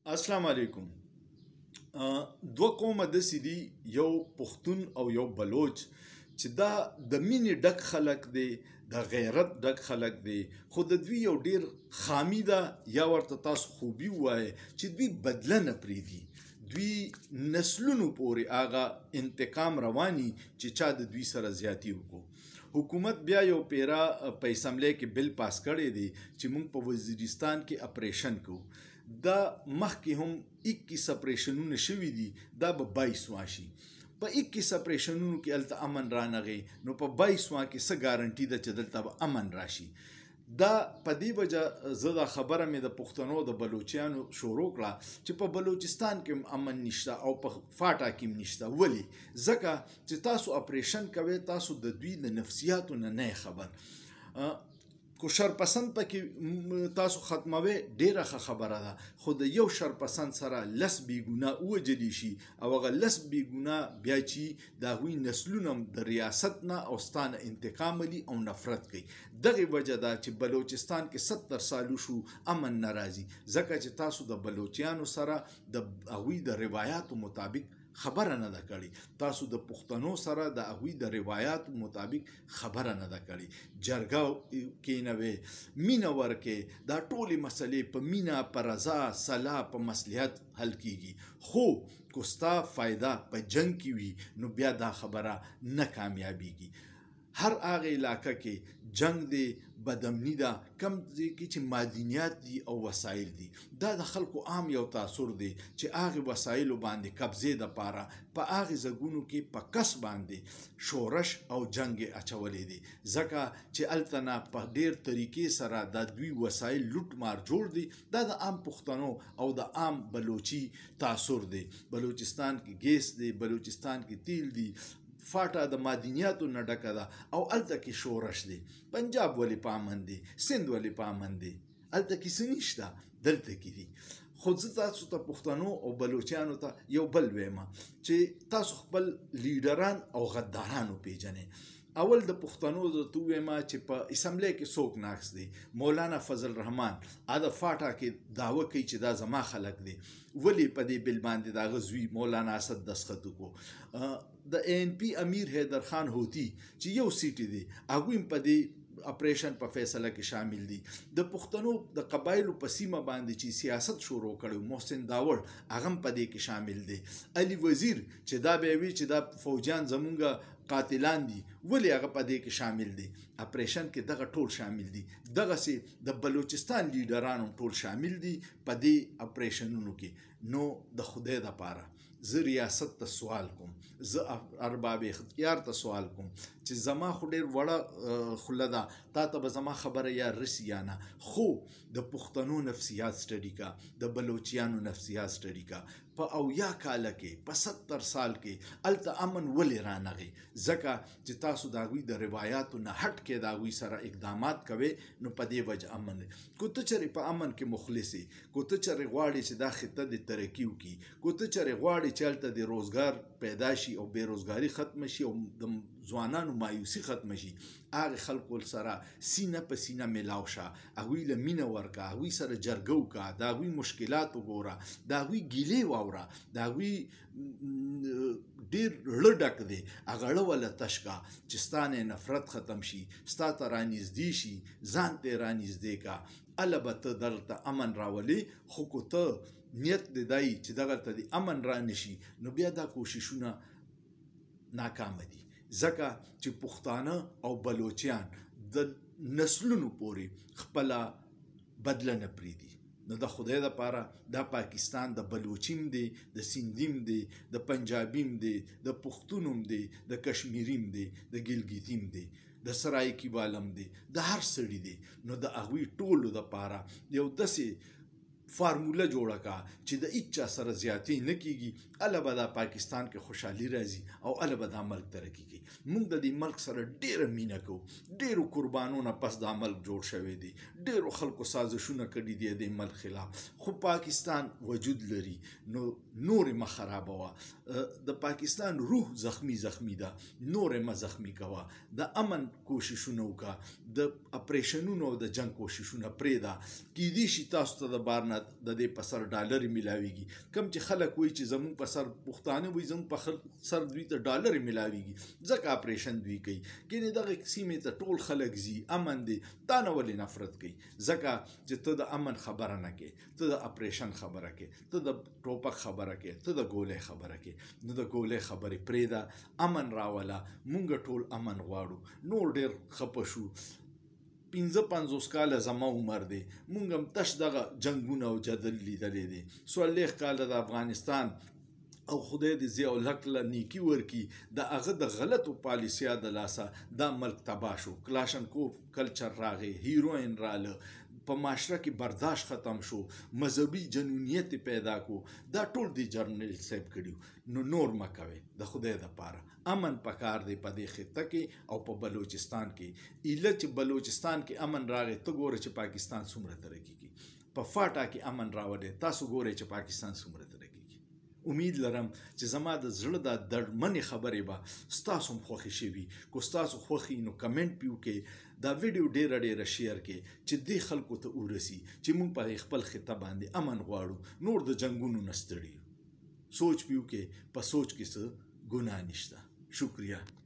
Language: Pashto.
السلام علیکم. دوه قومه داسې دي، یو پښتون او یو بلوچ، چې دا د مینې ډک خلک دی، د غیرت ډک خلک دی، خو د دوی یو ډیر خامي ده یا ورته تاسو خوبي ووایئ چې دوی بدله نه پرېږدي. دوی نسلونو پورې هغه انتقام رواني چې چا د دوی سره زیاتی وکړو. حکومت بیا یو پیرا په اسمبلی کې بل پاس کړی دی چې موږ په وزیرستان کې اپریشن کوو. دا مخکې هم 21 اپریشنونه شوي دي، دا به 22 شي. په 21 اپریشنونو کې هلته امن رانغی، نو په 22 کې څه ګارنټي ده چې دلته به امن راشي؟ دا په دې وجه زه دا خبره مې د پښتنو د بلوچیانو شروع کړه چې په بلوچستان کې هم امن نشته او په فاټا کې هم نشته. ولې؟ ځکه چې تاسو اپریشن کوئ، تاسو د دوی د نفسیاتو نه خبر. کو شرپسند پکې تاسو ختموي، ډیره ښه خبره ده، خو د یو شرپسند سره لس بیګناه ووجلی شي او هغه لس بیګناه بیا چې د هغوی نسلونه د ریاست نه او ستانه انتقام لي او نفرت کوي. دغه وجه ده چې بلوچستان کې 70 سالو شو امن نه راځي، ځکه چې تاسو د بلوچیانو سره د هغوی د روایاتو مطابق خبره نه ده کړې، تاسو د پښتنو سره د هغوی د روایاتو مطابق خبره نه ده کړې. جرګه کېنوي، مینه ورکې، دا ټولې مسلې په مینه، په رضا، صلاح، په مصلحت حل کیږي. خو که ستا فایده په جنګ کې وي نو بیا دا خبره نه کامیابیږي. هر هغه علاقه کې جنگ دی، بدامني ده، کم ځای کې چې معدنیات دي او وسایل دي، دا د خلکو عام یو تاثر دی چې هغه وسایلو باندې قبضې دپاره په هغې ځایونو کې په کس باندې شورش او جنګ یې اچولی دی، ځکه چې هلته نه په ډېر طریقې سره د دوی وسایل لوټ مار جوړ دي. دا د عام پښتنو او د عام بلوچي تاثر دی. بلوچستان کې ګیس دی، بلوچستان کې تیل دی، فاټا د معدنیاتو نه ډکه ده او هلته کې شورش دی. پنجاب ولې په امن دی؟ سند ولې په امن دی؟ هلته کې څه نشته، دلته کې دي. خو زه تاسو ته پښتنو او بلوچیانو ته یو بل ویمه چې تاسو خپل لیډران او غداران وپېژنئ. اول د پښتنو درته ووایم چې په اسمبلی کې څوک ناست دی؟ مولانا فضل الرحمن. د فاټا کې دعوه کوي چې دا زما خلک دی. ولې په دې بل باندې د هغه زوی مولانا اسد دستخط وکړو؟ د ANP امیر حیدر خان هوتي چې یو سیټ دی، هغوی هم په دې اپریشن په فیصله کې شامل دي. د پښتنو د قبایلو په سیمه باندې چې سیاست شروع کړی، محسن داور، هغه هم په دې کې شامل دی. علي وزیر چې دا به وي چې دا فوجیان زمونږ قاتلان دي، ولې هغه په دې کې شامل دی؟ اپریشن کې دغه ټول شامل دي. دغسې د بلوچستان لیډران هم ټول شامل دي په دې اپریشنونو کې. نو د خدای دپاره زه ریاست ته سوال کوم، زه ارباب اختیار ته سوال کوم چې زما خو ډېر وړه خوله ده، تا ته به زما خبره یا رسي یا نه، خو د پښتنو نفسیات سټډي کا، د بلوچیانو نفسیات سټډي کا. په 80 کاله کې، په 70 سال کې هلته امن ولې رانغی؟ ځکه چې تاسو د هغوی د روایاتو نه هټ کې د هغوی سره اقدامات کوئ، نو په دې وجه امن دی. که ته چېرې په امن کې مخلص یې، که ته چېرې غواړې چې دا خطه دې ترقي وکړي، که ته چېرې غواړې چې هلته د روزګار پیدا شي او بېروزګاري ختمه شي او د ځوانانو مایوسي ختمه شي، هغې خلکو سره سینه په سینه میلاو شه، هغوی له مینه ورکه، هغوی سره جرګه وکړه، د هغوی مشکلات وګوره، د هغوی ګیلې واوره، د هغوی ډېر زړه ډک دی، هغه زړه وله تش کړه چې ستا نه نفرت ختم شي، ستا ته رانږدې شي، ځان ته یې رانږدې کړه. هله به ته دلته امن راولې. خو که ته نیت دې دا وي چې دغلته د امن رانشي، نو بیا دا کوششونه ناکامه دي، ځکه چې پښتانه او بلوچیان د نسلونو پورې خپله بدله نه پرېږدي. نو د خدای دپاره دا پاکستان د بلوچیم دی، د سندیم دی، د پنجابیم دی، د پښتون هم دی، د کشمیریم دی، د ګلګیتیم دی، د سرایکي والم دی، د هر سړي دی. نو د هغوی ټولو دپاره یو داسې فارموله جوړه کا چې د هیچا سره زیاتې نه کیږي. هله به دا پاکستان کې خوشحالي راځي او هله به دا ملک ترقي کوي. موږ د دې ملک سره ډېره مینه کوو، ډېرو قربانونه پس دا ملک جوړ شوی دی، ډېرو خلکو سازشونه کړي دي د ملک خلاف، خو پاکستان وجود لري. نو نورې مه خرابوه، د پاکستان روح زخمی ده، نورې مه زخمی کوه، د امن کوششونه وکړه، د اپریشنونو او د جنګ کوششونه پرېږده. کیدای شي تاسو ته د بار نه د دې په سر ډالر ملاويږي کم چې خلک وایي چې زموږ په سر پښتانه وایي زموږ په سر دوی ته ډالر ملاويږي ځکه اپریشن دوی کوي کینې دغه سیمې ته ټول خلک زی امن دي تا نه ولې نفرت کوي ځکه چې ته د امن خبره نه کوي ته د اپریشن خبره کوي ته د ټوپک خبره کوي ته د ګولې خبره کوي نو د ګولې خبرې پرېږده امن راوله مونږ ټول امن غواړو نور ډېر خپه شو 55 کاله زما عمر دی مونږ هم تش دغه جنگونه او جدل لیدلی دی 40 کاله د افغانستان او خدای دې ضیاء الحق له نیکی ورکي د هغه د غلطو پالیسیا د لاسه دا ملک تباه شو کلاشنکوف کلچر راغی هیروین راله په معاشره کې برداشت ختم شو مذهبي جنونیت پیدا کو دا ټول دی جرنل صاحب کړیو نو نور مکوي د خدای د پاره امن پکار دی په دې خطه کې او په بلوچستان کې ایله چې بلوچستان کې امن راغی ته ګوره چې پاکستان څومره ترقی کوي په فاټا کې امن راوړي تاسو ګوره چې پاکستان څومره ترقی کوي امید لرم چې زما د زړه د دړمنې خبرې به ستاسو خوښې شوي کو ستاسو خوښي نو کمنټ پیو کې دا ویډیو ډیره شیر کې چې دې خلکو ته ورسي چې مونږ په خپل خطه باندې امن غواړو نور د جنگونو نستړي سوچ پیو کې په سوچ کې څه ګناه نشته شکریہ